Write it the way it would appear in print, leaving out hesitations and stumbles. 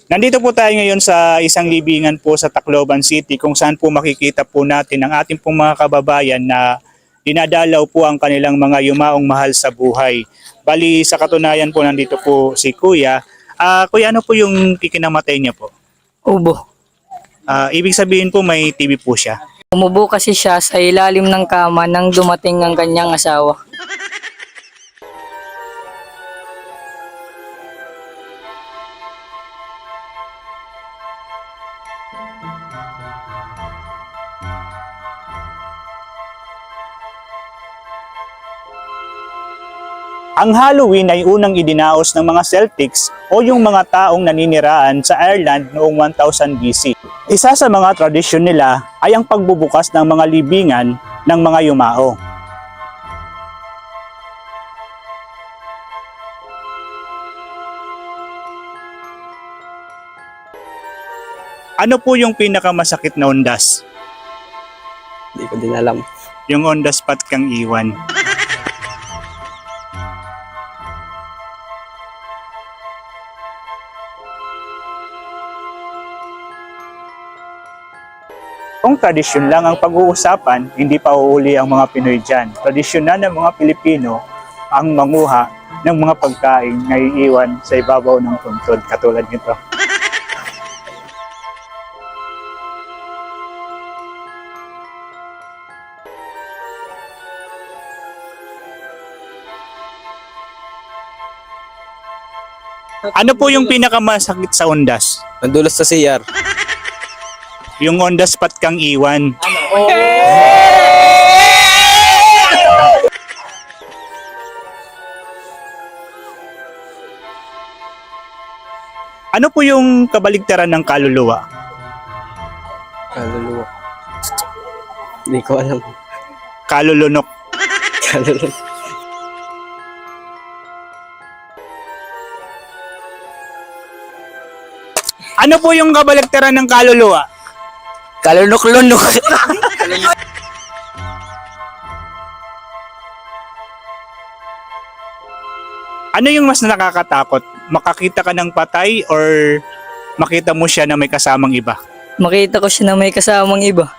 Nandito po tayo ngayon sa isang libingan po sa Tacloban City kung saan po makikita po natin ang ating pong mga kababayan na dinadalaw po ang kanilang mga yumaong mahal sa buhay. Bali sa katunayan po nandito po si Kuya. Kuya, ano po yung kikinamatay niya po? Ubo. Ibig sabihin po may TB po siya. Umubo kasi siya sa ilalim ng kama nang dumating ang kanyang asawa. Ang Halloween ay unang idinaos ng mga Celtics o yung mga taong naniniraan sa Ireland noong 1000 BC. Isa sa mga tradisyon nila ay ang pagbubukas ng mga libingan ng mga yumao. Ano po yung pinakamasakit na undas? Hindi ko din alam. Yung on the spot kang iwan. Kung tradisyon lang ang pag-uusapan, hindi pa uuli ang mga Pinoy dyan. Tradisyon na ng mga Pilipino ang manguha ng mga pagkain na iiwan sa ibabaw ng puntod, katulad nito. Ano po yung pinakamasakit sa undas? Nandulas sa CR. Yung on the spot kang iwan. Ano po yung kabaligtaran ng kaluluwa? Kaluluwa. Hindi ko alam. Kalulunok. Kaluluwa. Ano po yung kabaligtaran ng kaluluwa? Kalunok-lunok. Ano yung mas nakakatakot? Makakita ka ng patay or makita mo siya na may kasamang iba? Makita ko siya na may kasamang iba.